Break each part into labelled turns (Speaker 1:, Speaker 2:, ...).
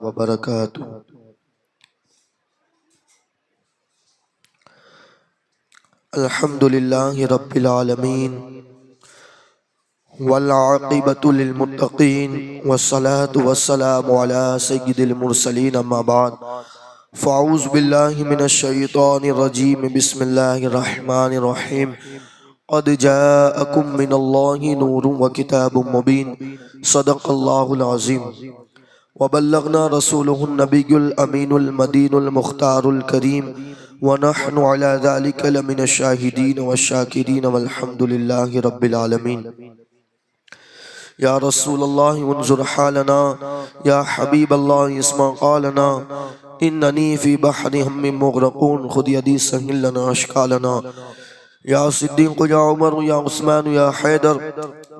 Speaker 1: وبرکاتہ۔ الحمدللہ رب العالمین والعاقبۃ للمتقین والصلاة والسلام علی سید المرسلین اما بعد فاعوذ باللہ من الشیطان الرجیم بسم اللہ الرحمن الرحیم قد جاءکم من اللہ نور وکتاب مبین صدق اللہ العظیم وبلغنا رسوله النبی الامین المدین المختار الکریم ونحن على ذلك لمن الشاہدین والشاکرین والحمد للہ رب العالمین۔ یا رسول اللہ انظر حالنا، یا حبیب اللہ اسمع قالنا، اننی فی بحر ہم مغرقون خذ یدی سہل لنا اشکالنا۔ یا صدیق یا عمر یا عثمان یا حیدر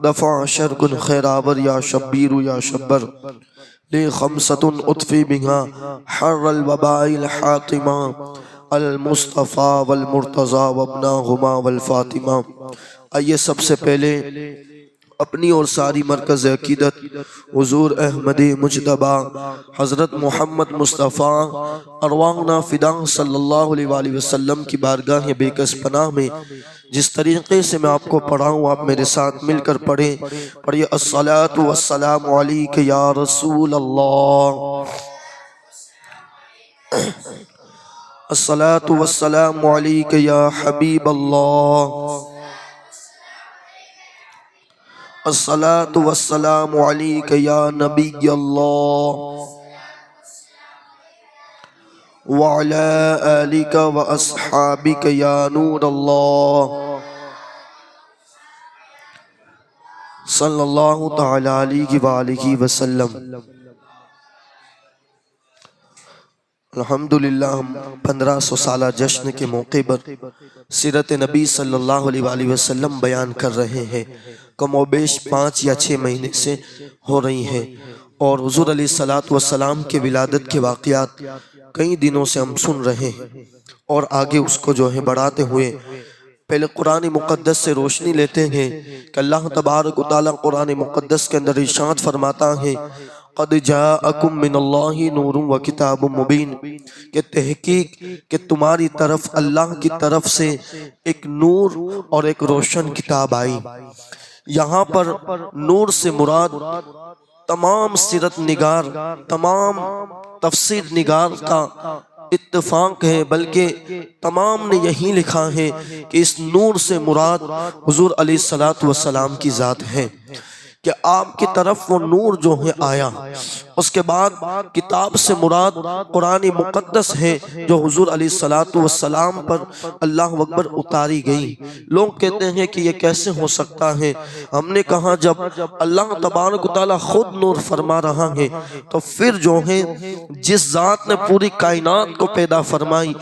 Speaker 1: دفع شرک خیرآور یا شبیر یا شبر لی خمسۃ اطفی بہا حر الوباء الحاطمہ المصطفیٰ والمرتضیٰ وابناہما والفاطمہ۔ آئیے سب سے پہلے اپنی اور ساری مرکز عقیدت حضور احمد مجتبیٰ حضرت محمد مصطفیٰ ارواحنا فدا صلی اللہ علیہ وآلہ وسلم کی بارگاہ بے کس پناہ میں جس طریقے سے میں آپ کو پڑھاؤں آپ میرے ساتھ مل کر پڑھیں۔ پڑھیے الصلاۃ والسلام علیک یا رسول اللہ، الصلاۃ والسلام علیک یا حبیب اللہ، الصلاۃ والسلام علیک یا نبی اللہ، وعلی آلک واصحابک یا نور اللہ، صلی اللہ تعالی علیہ وآلہ وسلم۔ الحمدللہ ہم 1500 سالہ جشن کے موقع پر سیرت نبی صلی اللہ علیہ وآلہ وسلم بیان کر رہے ہیں، کم و بیش 5 یا 6 مہینے سے ہو رہی ہیں، اور حضور علیہ السلام کے ولادت کے واقعات کئی دنوں سے ہم سن رہے ہیں، اور آگے اس کو جو ہے بڑھاتے ہوئے پہلے قرآن مقدس سے روشنی لیتے ہیں کہ اللہ تبارک و تعالیٰ قرآن مقدس کے اندر ارشاد فرماتا ہے قد جاءکم من اللہ نور و کتاب مبین، کہ تحقیق کہ تمہاری طرف اللہ کی طرف سے ایک نور اور ایک روشن کتاب آئی۔ یہاں پر نور سے مراد تمام سیرت نگار، تمام تفسیر نگار کا اتفاق ہے، بلکہ تمام نے یہی لکھا ہے کہ اس نور سے مراد حضور علیہ السلام کی ذات ہے، کہ آپ کی طرف وہ نور جو ہے آیا۔ اس کے بعد کتاب سے مراد قرآن مقدس ہے جو حضور علیہ السلام پر اللہ اکبر اتاری گئی۔ لوگ کہتے ہیں کہ یہ کیسے ہو سکتا ہے؟ ہم نے کہا جب اللہ تبارک و تعالیٰ خود نور فرما رہا ہے تو پھر جو ہے جس ذات نے پوری کائنات کو پیدا فرمائی،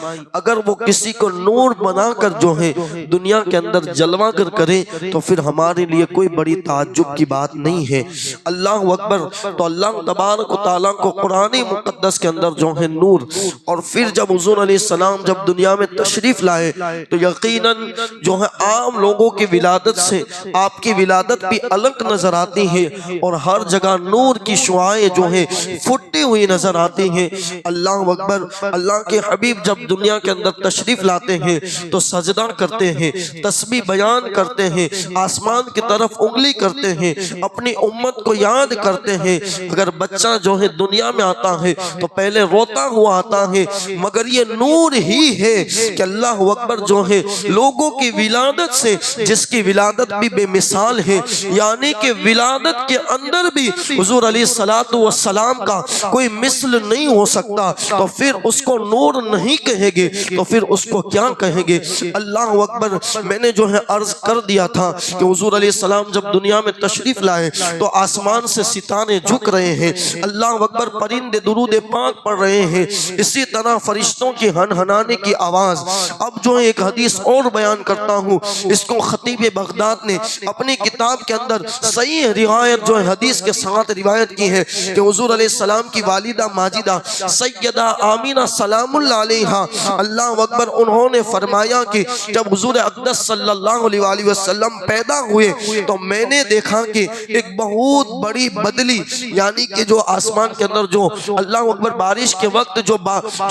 Speaker 1: اگر وہ کسی کو نور بنا کر جو ہے دنیا کے اندر جلوہ گر کرے تو پھر ہمارے لیے کوئی بڑی تعجب کی بات نہیں ہے۔ اللہ اکبر۔ تو اللہ تبارک و تعالیٰ کو قرآن مقدس کے اندر جو ہے نور، اور پھر جب حضور علیہ السلام جب دنیا میں تشریف لائے تو یقیناً جو ہے عام لوگوں کی ولادت سے آپ کی ولادت بھی الگ نظر آتی ہے، اور ہر جگہ نور کی شعاعیں جو ہیں پھٹتی ہوئی نظر آتی ہیں۔ اللہ اکبر۔ اللہ کے حبیب جب دنیا کے اندر تشریف لاتے ہیں تو سجدہ کرتے ہیں، تسبیح بیان کرتے ہیں، آسمان کی طرف انگلی کرتے ہیں، اپنی امت کو یاد کرتے ہیں۔ اگر بچہ جو ہے دنیا میں آتا ہے تو پہلے روتا ہوا آتا ہے، مگر یہ نور ہی ہے کہ اللہ اکبر جو ہے لوگوں کی ولادت سے، جس کی ولادت بھی بے مثال ہے، یعنی کہ ولادت کے اندر بھی حضور علیہ السلام کا کوئی مثل نہیں ہو سکتا، تو پھر اس کو نور نہیں کہیں گے تو پھر اس کو کیا کہیں گے؟ اللہ اکبر۔ میں نے جو ہے عرض کر دیا تھا کہ حضور علیہ السلام جب دنیا میں تشریف لائے تو آسمان سے ستارے جھک رہے ہیں، اللہ اکبر، پرندے درود پاک پڑھ رہے ہیں، اسی طرح فرشتوں کی ہنہنانے کی آواز۔ اب جو ایک حدیث اور بیان کرتا ہوں، اس کو خطیب بغداد نے اپنی کتاب کے اندر صحیح روایت جو ہے حدیث کے ساتھ روایت کی ہے کہ حضور علیہ السلام کی والدہ ماجدہ سیدہ آمینہ سلام اللہ علیہا، اللہ اکبر، انہوں نے فرمایا کہ جب حضور اقدس صلی اللہ علیہ وآلہ وسلم پیدا ہوئے تو میں نے دیکھا کہ ایک بہت بڑی بدلی، یعنی کہ جو آسمان کے اندر جو اللہ اکبر بارش کے وقت جو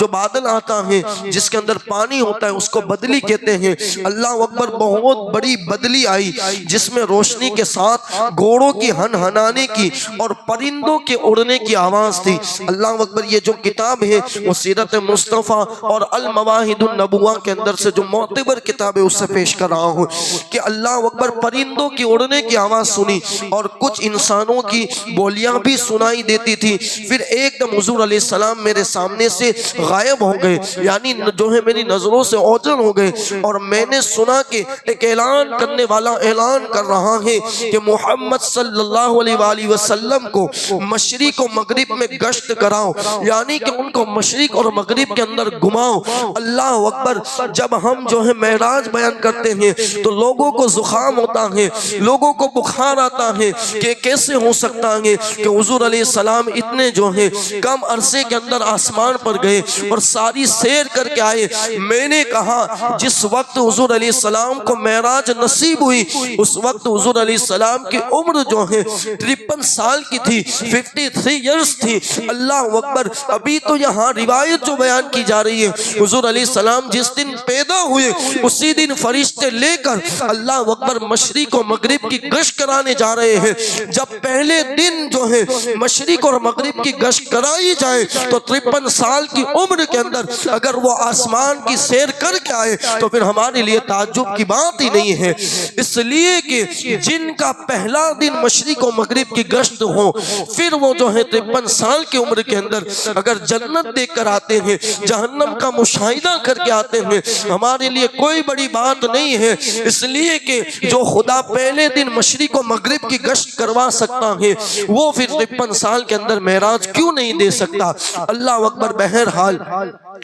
Speaker 1: بادل آتا ہے جس کے اندر پانی ہوتا ہے اس کو بدلی کہتے ہیں. اللہ اکبر بہت بڑی بدلی آئی جس میں روشنی کے ساتھ گھوڑوں کی ہنہنانے کی اور پرندوں کے اڑنے کی آواز تھی. اللہ اکبر یہ جو کتاب ہے وہ سیرت مصطفیٰ اور المواہد النبوہ کے اندر سے جو معتبر کتاب ہے اس سے پیش کر رہا ہوں کہ اللہ اکبر پرندوں کی اڑنے کی آواز سنی اور کچھ انسانوں کی بولیاں بھی سنائی دیتی تھی. پھر ایک دم حضور علیہ السلام میرے سامنے سے غائب ہو گئے، یعنی جو ہے میری نظروں سے اوجھل ہو گئے، اور میں نے سنا کہ ایک اعلان کرنے والا اعلان کر رہا ہے کہ محمد صلی اللہ علیہ وآلہ وسلم کو مشرق و مغرب میں گشت کراؤ، یعنی کہ ان کو مشرق اور مغرب کے اندر گھماؤ. اللہ اکبر جب ہم جو ہے معراج بیان کرتے ہیں تو لوگوں کو زخام ہوتا ہے، لوگوں کو بخار آتا ہے کہ کیسے ہو سکتا ہے کہ حضور علیہ السلام اتنے جو ہے کم عرصے کے اندر آسمان پر گئے اور ساری سیر کر کے آئے. میں نے کہا جس وقت حضور علیہ السلام کو معراج نصیب ہوئی اس وقت حضور علیہ السلام کی عمر جو ہے 53 سال کی تھی، 53 ایئرز تھی. اللہ اکبر ابھی تو یہاں روایت جو بیان کی جا رہی ہے حضور علیہ السلام جس دن پیدا ہوئے اسی دن فرشتے لے کر اللہ اکبر مشرق و مغرب کی گشت کرانے جا رہے ہیں. جب پہلے دن جو ہے مشرق اور مغرب کی گشت کرائی جائے تو 53 سال کی عمر کے اندر اگر وہ آسمان کی سیر کر کے آئے تو پھر ہمارے لیے تعجب کی بات ہی نہیں ہے. اس لیے کہ جن کا پہلا دن مشرق و مغرب کی گشت ہو پھر وہ جو ہے 53 سال کی عمر کے اندر اگر جنت دیکھ کر آتے ہیں، جہنم کا مشاہدہ کر کے آتے ہیں، ہمارے لیے کوئی بڑی بات نہیں ہے. اس لیے کہ جو خدا پہلے دن مشرق و مغرب کی گشت کروا سکتا ہے وہ پھر 53 سال کے اندر معراج کیوں نہیں دے سکتا. اللہ اکبر بہرحال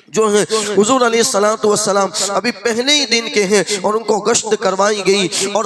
Speaker 1: جو ہے حضور علیہ السلام ابھی پہلے ہی دن کے ہیں اور ان کو گشت کروائی گئی اور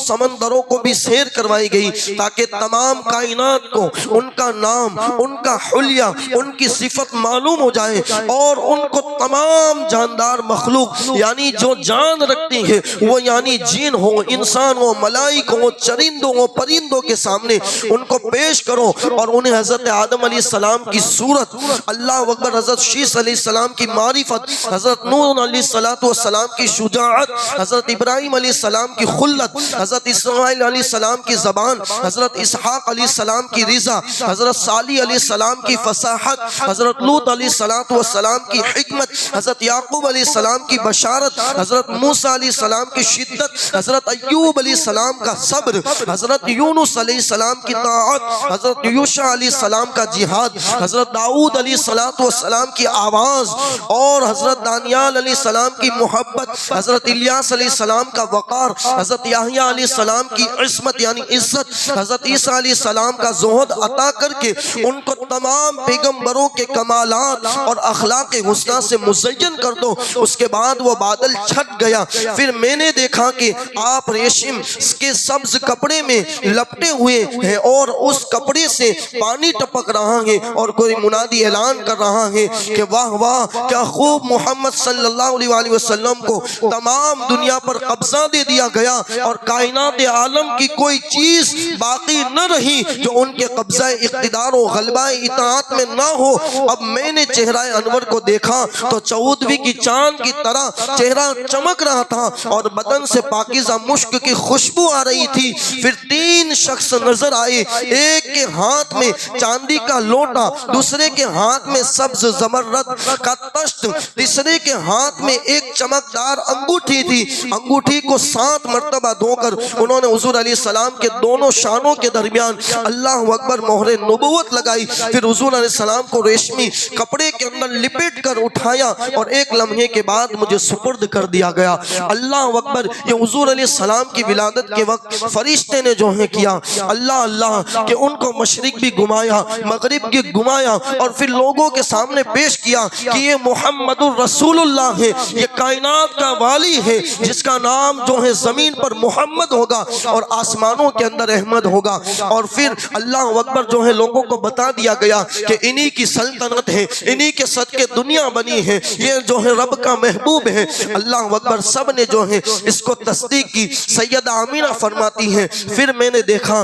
Speaker 1: سمندروں کو بھی سیر کروائی گئی تاکہ تمام کائنات کو ان کا نام، ان کا حلیہ، ان کی صفت معلوم ہو جائے اور ان کو تمام جاندار مخلوق یعنی جو جان رکھتی ہے وہ یعنی جن ہو، انسان ہو، ملائک ہو، چرندوں ہو، پرندوں کے سامنے ان کو پیش کرو اور انہیں حضرت آدم علیہ السلام کی صورت، اللہ اکبر حضرت شیس علیہ السلام کی معرفت، حضرت نوح علیہ السلام کی شجاعت، حضرت ابراہیم علیہ السلام کی خلت، حضرت اسماعیل علیہ السلام کی زبان، حضرت اسحاق علیہ السلام کی رضا، حضرت صالح علیہ السلام کی فصاحت، حضرت لوط علیہ السلام کی حکمت، حضرت یعقوب علیہ السلام کی بشارت، حضرت موسیٰ علیہ السلام کی شدت، حضرت ایوب علیہ السلام کا صبر، حضرت یونس علیہ السلام کی طاعت، حضرت یوشع علیہ السلام کا جہاد، حضرت داؤد علیہ السلام کی آواز اور حضرت دانیال علیہ السلام کی محبت، حضرت الیاس علیہ السلام کا وقار، حضرت یحییٰ علیہ السلام کی عصمت یعنی عزت، حضرت عیسیٰ علیہ السلام کا زہد عطا کر کے ان کو تمام پیغمبروں کے کمالات اور اخلاق حسنہ سے مزین کر دو. اس کے بعد وہ بادل چھٹ گیا. پھر میں نے دیکھا کہ آپ ریشم کے سبز کپڑے میں لپٹے ہوئے ہیں اور اس کپڑے سے پانی ٹپک رہا ہے اور کوئی منادی اعلان کر رہا ہے کہ واہ واہ کیا خوب محمد صلی اللہ علیہ وآلہ وسلم کو تمام دنیا پر قبضہ دے دیا گیا اور کائنات عالم کی کوئی چیز باقی نہ رہی جو ان کے قبضہ اقتدار و غلبہ اطاعت میں نہ ہو. اب میں نے چہرہ انور کو دیکھا تو 14ویں کی چاند کی طرح چہرہ چمک رہا تھا اور بدن سے پاکیزہ مشک کی خوشبو آ رہی تھی. پھر 3 شخص نظر آئے، ایک کے ہاتھ میں چاندی کا لوٹا، دوسرے کے ہاتھ میں سبز زمرد کا تشت، تیسرے کے ہاتھ میں ایک چمکدار انگوٹھی تھی. انگوٹھی کو 7 مرتبہ دھو کر انہوں نے حضور علیہ السلام کے دونوں شانوں کے درمیان اللہ اکبر مہر نبوت لگائی. پھر حضور علیہ السلام کو ریشمی کپڑے کے اندر لپٹ کر اٹھایا اور ایک لمحے کے بعد مجھے سپرد کر دیا گیا. اللہ اکبر یہ حضور علیہ السلام کی ولادت کے وقت فرشتے نے جو ہے کیا اللہ اللہ کہ ان کو مشرق بھی گھمایا، مغرب بھی گھمایا اور پھر لوگوں کے سامنے پیش کیا کہ یہ محمد الرسول اللہ ہے، یہ کائنات کا والی ہے جس کا نام جو ہے زمین پر محمد ہوگا اور آسمانوں کے اندر احمد ہوگا. اور پھر اللہ اکبر جو ہے لوگوں کو بتا دیا گیا کہ انہی کی سلطنت ہے، انہی کے صدقے دنیا بنی ہے، یہ جو ہے رب کا محبوب ہے. اللہ اکبر سب نے جو ہے اس کو تصدیق کی. سیدہ آمینہ فرماتی ہیں پھر میں نے دیکھا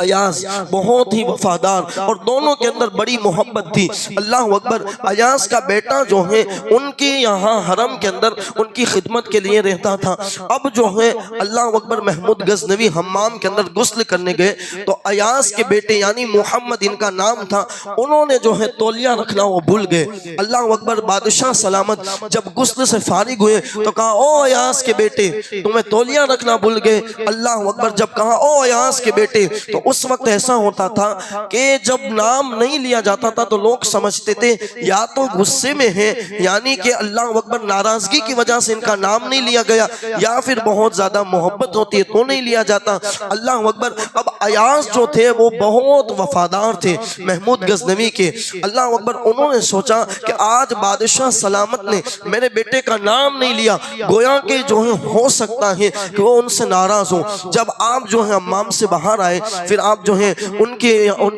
Speaker 1: ایاز بہت ہی وفادار اور دونوں کے اندر بڑی محبت تھی۔ اللہ اکبر، ایاز کا بیٹا جو ہے ان کی یہاں حرم کے اندر ان کی خدمت کے لیے رہتا تھا۔ اب جو ہے اللہ اکبر محمود غزنوی حمام کے اندر غسل کرنے گئے تو ایاز کے بیٹے یعنی محمد ان کا نام تھا، انہوں نے جو ہے تولیہ رکھنا وہ بھول گئے۔ اللہ اکبر، بادشاہ سلامت جب غسل سے فارغ ہوئے تو کہا او ایاز کے بیٹے تمہیں تولیہ رکھنا بھول گئے۔ اللہ اکبر، جب کہا او ایاز کے بیٹے تو اس وقت ایسا ہوتا تھا کہ جب نام نہیں لیا جاتا تھا تو لوگ سمجھتے تھے یا تو غصے میں ہے، یعنی کہ اللہ اکبر ناراضگی کی وجہ سے ان کا نام نہیں لیا گیا، یا پھر بہت زیادہ محبت ہوتی ہے تو نہیں لیا جاتا۔ اللہ اکبر، اب ایاز جو تھے وہ بہت وفادار تھے محمود غزنوی کے۔ اللہ اکبر، انہوں نے سوچا کہ آج بادشاہ سلامت نے میرے بیٹے کا نام نہیں لیا، گویا کہ جو ہے ہو سکتا ہے کہ وہ ان سے ناراض ہوں۔ جب آپ جو ہے حمام سے باہر آئے پھر آپ جو ہے ان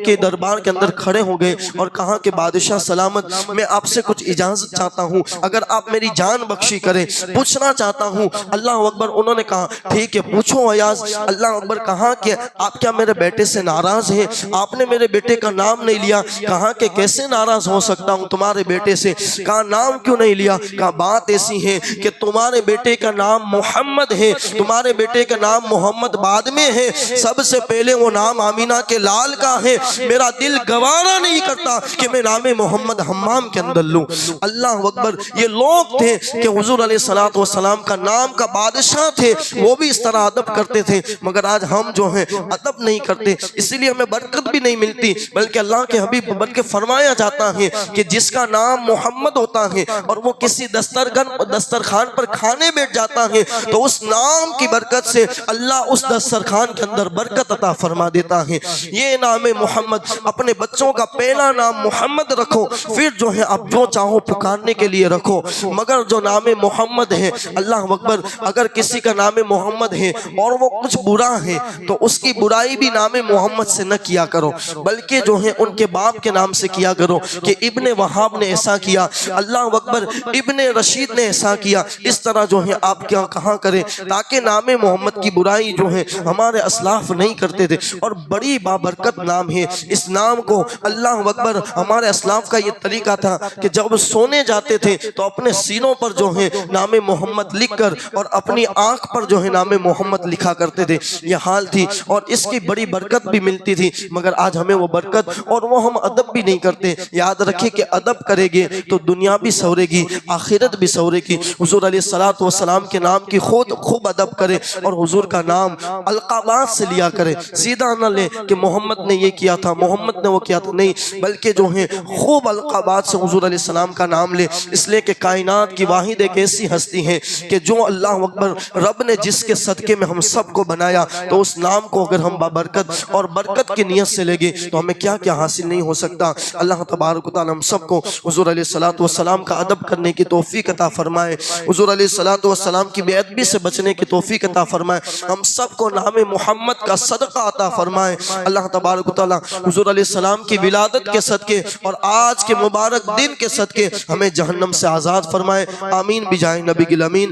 Speaker 1: کے دربار کے اندر کھڑے ہو گئے اور کہا کہ بادشاہ سلامت میں آپ سے کچھ اجازت چاہتا ہوں، اگر آپ میری جان بخشی کریں، پوچھنا چاہتا ہوں۔ اللہ اکبر، انہوں نے کہا ٹھیک ہے پوچھو ایاز۔ اللہ اکبر، کہا کہ آپ کیا میرے بیٹے سے ناراض ہیں؟ آپ نے میرے بیٹے کا نام نہیں لیا۔ کہا کہ کیسے ناراض ہو سکتا ہوں تمہارے بیٹے سے؟ کہا نام کیوں نہیں لیا؟ کہا بات ایسی ہے کہ تمہارے بیٹے کا نام محمد ہے، تمہارے بیٹے کا نام محمد بعد میں ہے، سب سے پہلے وہ نام آمینہ کے لال کا ہے، میرا دل گوارا نہیں کرتا کہ میں نام محمد حمام کے اندر لوں۔ اللہ اکبر، یہ لوگ تھے کہ حضور علیہ السلام کا نام کا بادشاہ تھے، وہ بھی اس طرح ادب کرتے تھے، مگر آج ہم جو ہیں ادب نہیں کرتے، اس لیے ہمیں برکت بھی نہیں ملتی۔ بلکہ اللہ کے حبیب بلکہ فرمایا جاتا ہے کہ جس کا نام محمد ہوتا ہے اور وہ کسی دسترخوان پر کھانے بیٹھ جاتا ہے تو اس نام کی برکت سے اللہ اس دسترخوان کے اندر برکت عطا فرما دیتا ہے۔ یہ نام محمد، اپنے بچوں کا پہلا نام محمد رکھو، پھر جو ہے آپ جو چاہو پکارنے کے لیے رکھو، مگر جو نام محمد ہے اللہ اکبر، اگر کسی کا نام محمد ہے اور وہ کچھ برا ہے تو اس کی برائی بھی نام محمد سے نہ کیا کرو، بلکہ جو ہے ان کے باپ کے نام سے کیا کرو کہ ابن وہاب نے ایسا کیا، اللہ اکبر ابن رشید نے ایسا کیا، اس طرح جو ہے آپ کیا کہاں کریں تاکہ نام محمد کی برائی جو ہے ہمارے اسلاف نہیں کرتے تھے۔ اور بڑی بابرکت نام ہے، اس نام کو اللہ اکبر ہمارے اسلاف کا یہ طریقہ تھا کہ جب سونے جاتے تھے تو اپنے سینوں پر جو ہے نام محمد لکھ کر اور اپنی آنکھ پر جو ہے نام محمد لکھا کرتے تھے، یہ حال تھی اور اس کی بڑی برکت بھی ملتی تھی، مگر آج ہمیں وہ برکت اور وہ ہم ادب بھی نہیں کرتے۔ یاد رکھیں کہ ادب کرے گے تو دنیا بھی سورے گی، آخرت بھی سورے گی۔ حضور علیہ السلام کے نام کی خوب ادب کرے اور حضور کا نام القابات سے لیا کرے، سیدھا نہ لے کہ محمد نے یہ کیا تھا، محمد نے وہ کیا تھا، نہیں، بلکہ جو ہے خوب القابات سے حضور علیہ السلام کا نام لے، اس لیے کہ کائنات کی واحد ایک ایسی ہستی ہے کہ جو اللہ اکبر رب نے جس کے صدقے میں ہم سب کو بنایا، تو اس نام کو اگر ہم بابرکت اور برکت کی نیت سے لے گے تو ہمیں کیا کیا حاصل نہیں ہو سکتا۔ اللہ تبارک و تعالی ہم سب کو حضور علیہ السلام کا ادب کرنے کی توفیق عطا فرمائے، حضور علیہ السلام کی بے ادبی سے بچنے کی توفیق عطا فرمائے، ہم سب کو نام محمد کا صدقہ عطا فرمائے۔ اللہ تبارک و تعالی حضور علیہ السلام کی ولادت کے صدقے اور آج کے مبارک دن کے صدقے ہمیں جہنم سے آزاد فرمائے، آمین بجائے نبی الامین۔